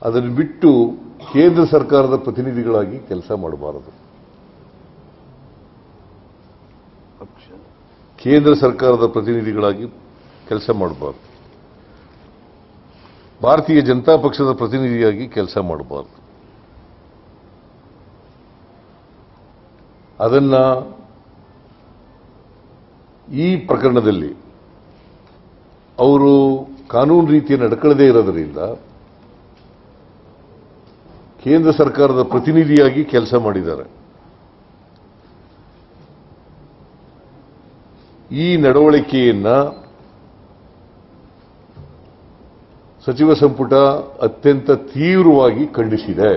ಅದನ್ನು ಬಿಟ್ಟು ಕೇಂದ್ರ ಸರ್ಕಾರದ ಪ್ರತಿನಿಧಿಗಳಾಗಿ ಕೆಲಸ ಮಾಡಬಾರದು. ಕೇಂದ್ರ ಸರ್ಕಾರದ ಪ್ರತಿನಿಧಿಗಳಾಗಿ ಕೆಲಸ ಮಾಡಬಾರದು. ಭಾರತೀಯ ಜನತಾ ಪಕ್ಷದ ಪ್ರತಿನಿಧಿಯಾಗಿ ಕೆಲಸ ಮಾಡಬಾರದು. ಅದನ್ನ ಈ ಪ್ರಕರಣದಲ್ಲಿ ಅವರು ಕಾನೂನು ರೀತಿಯ ನಡ್ಕೊಳ್ಳದೇ ಇರೋದರಿಂದ ಕೇಂದ್ರ ಸರ್ಕಾರದ ಪ್ರತಿನಿಧಿಯಾಗಿ ಕೆಲಸ ಮಾಡಿದ್ದಾರೆ. ಈ ನಡವಳಿಕೆಯನ್ನ ಸಚಿವ ಸಂಪುಟ ಅತ್ಯಂತ ತೀವ್ರವಾಗಿ ಖಂಡಿಸಿದೆ.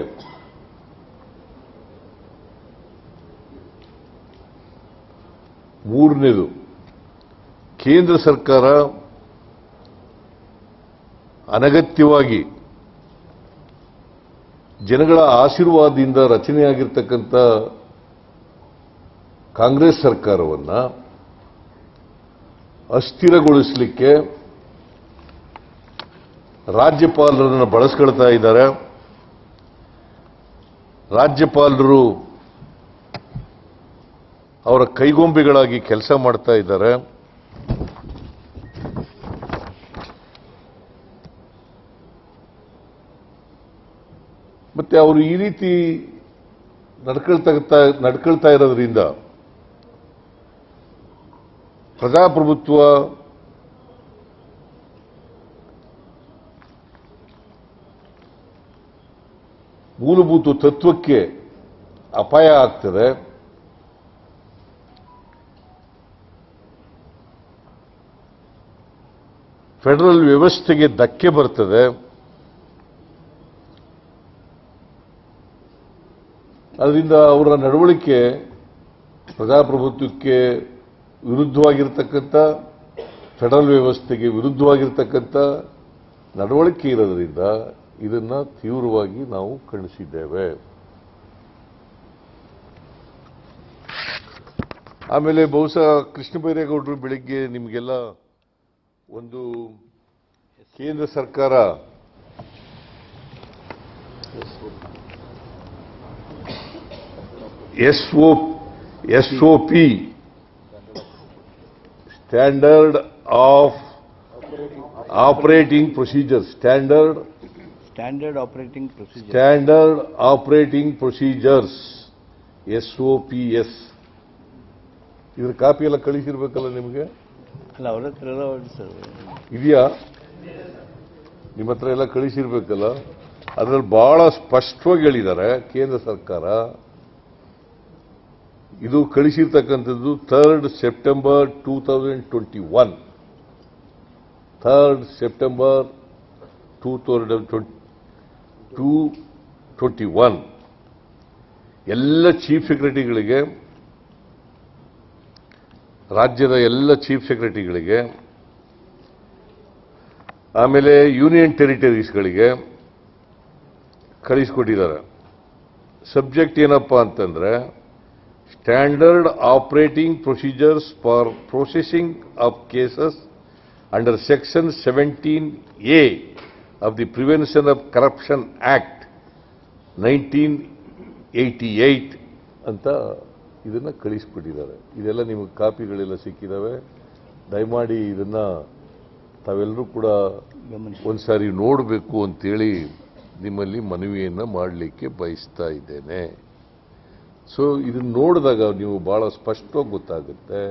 ಮೂರನೇದು, ಕೇಂದ್ರ ಸರ್ಕಾರ ಅನಗತ್ಯವಾಗಿ ಜನಗಳ ಆಶೀರ್ವಾದದಿಂದ ರಚನೆಯಾಗಿರ್ತಕ್ಕಂಥ ಕಾಂಗ್ರೆಸ್ ಸರ್ಕಾರವನ್ನ ಅಸ್ಥಿರಗೊಳಿಸಲಿಕ್ಕೆ ರಾಜ್ಯಪಾಲರನ್ನು ಬಳಸ್ಕೊಳ್ತಾ ಇದ್ದಾರೆ. ರಾಜ್ಯಪಾಲರು ಅವರ ಕೈಗೊಂಬೆಗಳಾಗಿ ಕೆಲಸ ಮಾಡ್ತಾ ಇದ್ದಾರೆ. ಮತ್ತೆ ಅವರು ಈ ರೀತಿ ನಡ್ಕೊಳ್ತಾ ಇರೋದ್ರಿಂದ ಪ್ರಜಾಪ್ರಭುತ್ವ ಮೂಲಭೂತ ತತ್ವಕ್ಕೆ ಅಪಾಯ ಆಗ್ತದೆ. ಫೆಡರಲ್ ವ್ಯವಸ್ಥೆಗೆ ಧಕ್ಕೆ ಬರ್ತದೆ. ಅದರಿಂದ ಅವರ ನಡವಳಿಕೆ ಪ್ರಜಾಪ್ರಭುತ್ವಕ್ಕೆ ವಿರುದ್ಧವಾಗಿರ್ತಕ್ಕಂಥ, ಫೆಡರಲ್ ವ್ಯವಸ್ಥೆಗೆ ವಿರುದ್ಧವಾಗಿರ್ತಕ್ಕಂಥ ನಡವಳಿಕೆ ಇರೋದ್ರಿಂದ ಇದನ್ನ ತೀವ್ರವಾಗಿ ನಾವು ಖಂಡಿಸಿದ್ದೇವೆ. ಆಮೇಲೆ ಬಹುಶಃ ಕೃಷ್ಣ ಬೈರೇಗೌಡರು ಬೆಳಿಗ್ಗೆ ನಿಮಗೆಲ್ಲ ಒಂದು ಕೇಂದ್ರ ಸರ್ಕಾರ SOP standard of operating procedure standard operating procedures SOPS ಇದ್ರ ಕಾಪಿ ಎಲ್ಲ ಕಳಿಸಿರ್ಬೇಕಲ್ಲ ನಿಮಗೆ? ಇದೆಯಾ? ನಿಮ್ಮ ಹತ್ರ ಎಲ್ಲ ಕಳಿಸಿರ್ಬೇಕಲ್ಲ. ಅದರಲ್ಲಿ ಬಹಳ ಸ್ಪಷ್ಟವಾಗಿ ಹೇಳಿದ್ದಾರೆ ಕೇಂದ್ರ ಸರ್ಕಾರ. ಇದು ಕಳಿಸಿರ್ತಕ್ಕಂಥದ್ದು 3rd ಸೆಪ್ಟೆಂಬರ್ 2021. 3rd ಸೆಪ್ಟೆಂಬರ್ 2021 ಎಲ್ಲ ಚೀಫ್ ಸೆಕ್ರೆಟರಿಗಳಿಗೆ, ರಾಜ್ಯದ ಎಲ್ಲ ಚೀಫ್ ಸೆಕ್ರೆಟರಿಗಳಿಗೆ, ಆಮೇಲೆ ಯೂನಿಯನ್ ಟೆರಿಟರೀಸ್ಗಳಿಗೆ ಕಳಿಸಿಕೊಟ್ಟಿದ್ದಾರೆ. ಸಬ್ಜೆಕ್ಟ್ ಏನಪ್ಪಾ ಅಂತಂದ್ರೆ standard operating procedures for processing of cases under section 17A of the prevention of corruption act 1988 ಅಂತ ಇದನ್ನ ಕಳಿಸಿಕೊಟ್ಟಿದ್ದಾರೆ. ಇದೆಲ್ಲ ನಿಮಗೆ ಕಾಪಿಗಳೆಲ್ಲ ಸಿಕ್ಕಿದಾವೆ. ದಯಮಾಡಿ ಇದನ್ನ ತಾವೆಲ್ಲರೂ ಕೂಡ ಒಂದ್ಸಾರಿ ನೋಡಬೇಕು ಅಂತೇಳಿ ನಿಮ್ಮಲ್ಲಿ ಮನವಿಯನ್ನ ಮಾಡಲಿಕ್ಕೆ ಬಯಸ್ತಾ ಇದ್ದೇನೆ. ಸೊ ಇದನ್ನ ನೋಡಿದಾಗ ನೀವು ಬಹಳ ಸ್ಪಷ್ಟವಾಗಿ ಗೊತ್ತಾಗುತ್ತೆ,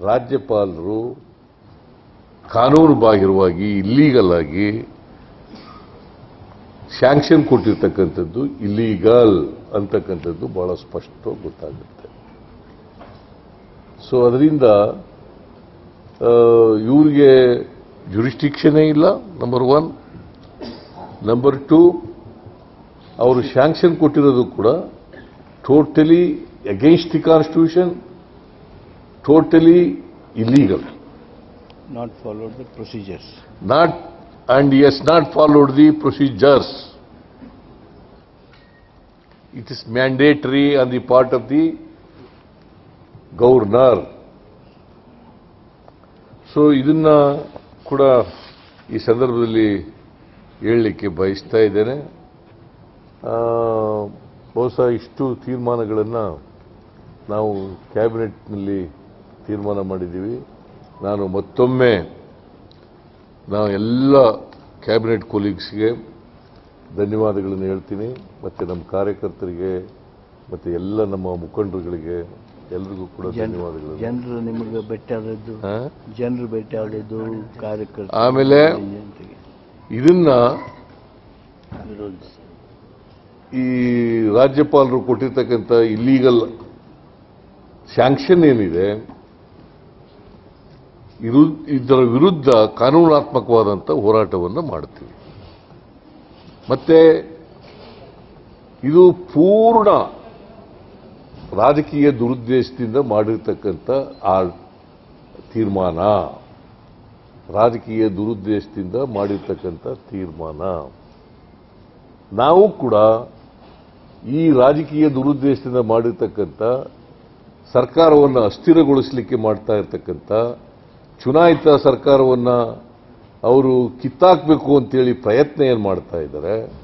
ರಾಜ್ಯಪಾಲರು ಕಾನೂನು ಬಾಹಿರವಾಗಿ ಇಲ್ಲೀಗಲ್ ಆಗಿ ಸ್ಯಾಂಕ್ಷನ್ ಕೊಟ್ಟಿರ್ತಕ್ಕಂಥದ್ದು ಇಲ್ಲೀಗಲ್ ಅಂತಕ್ಕಂಥದ್ದು ಬಹಳ ಸ್ಪಷ್ಟವಾಗಿ ಗೊತ್ತಾಗುತ್ತೆ. ಸೊ ಅದರಿಂದ ಇವ್ರಿಗೆ ಜುರಿಸ್ಟಿಕ್ಷನೇ ಇಲ್ಲ, ನಂಬರ್ 1. ನಂಬರ್ 2, ಅವರು ಸ್ಯಾಂಕ್ಷನ್ ಕೊಟ್ಟಿರೋದು ಕೂಡ totally against the constitution, totally illegal. Not followed the procedures. Not followed the procedures. It is mandatory on the part of the governor. So ಇದನ್ನ ಕೂಡ ಈ ಸಂದರ್ಭದಲ್ಲಿ ಹೇಳಲಿಕ್ಕೆ ಬಯಸ್ತಾ ಇದ್ದೇನೆ. ಬಹುಶಃ ಇಷ್ಟು ತೀರ್ಮಾನಗಳನ್ನು ನಾವು ಕ್ಯಾಬಿನೆಟ್ನಲ್ಲಿ ತೀರ್ಮಾನ ಮಾಡಿದ್ದೀವಿ. ನಾನು ಮತ್ತೊಮ್ಮೆ ಎಲ್ಲ ಕ್ಯಾಬಿನೆಟ್ ಕೊಲೀಗ್ಸ್ಗೆ ಧನ್ಯವಾದಗಳನ್ನು ಹೇಳ್ತೀನಿ, ಮತ್ತು ನಮ್ಮ ಕಾರ್ಯಕರ್ತರಿಗೆ ಮತ್ತು ಎಲ್ಲ ನಮ್ಮ ಮುಖಂಡರುಗಳಿಗೆ ಎಲ್ರಿಗೂ ಕೂಡ ಧನ್ಯವಾದಗಳು. ಜನರು ನಿಮಗೆ ಭೇಟಿ ಆದದ್ದು, ಜನರು ಭೇಟಿ ಆದದ್ದು, ಕಾರ್ಯಕರ್ತರು ಆಮೇಲೆ ಇದನ್ನ ವಿರೋಧಿಸಿ ಈ ರಾಜ್ಯಪಾಲರು ಕೊಟ್ಟಿರ್ತಕ್ಕಂಥ ಇಲ್ಲೀಗಲ್ ಸ್ಯಾಂಕ್ಷನ್ ಏನಿದೆ ಇದರ ವಿರುದ್ಧ ಕಾನೂನಾತ್ಮಕವಾದಂಥ ಹೋರಾಟವನ್ನು ಮಾಡ್ತೀವಿ. ಮತ್ತೆ ಇದು ಪೂರ್ಣ ರಾಜಕೀಯ ದುರುದ್ದೇಶದಿಂದ ಮಾಡಿರ್ತಕ್ಕಂಥ ಆ ತೀರ್ಮಾನ, ರಾಜಕೀಯ ದುರುದ್ದೇಶದಿಂದ ಮಾಡಿರ್ತಕ್ಕಂಥ ತೀರ್ಮಾನ. ನಾವು ಕೂಡ ಈ ರಾಜಕೀಯ ದುರುದ್ದೇಶದಿಂದ ಮಾಡಿರ್ತಕ್ಕಂಥ ಸರ್ಕಾರವನ್ನು ಅಸ್ಥಿರಗೊಳಿಸಲಿಕ್ಕೆ ಮಾಡ್ತಾ ಇರ್ತಕ್ಕಂಥ ಚುನಾಯಿತ ಸರ್ಕಾರವನ್ನು ಅವರು ಕಿತ್ತಾಕಬೇಕು ಅಂತೇಳಿ ಪ್ರಯತ್ನ ಏನು ಮಾಡ್ತಾ ಇದ್ದಾರೆ,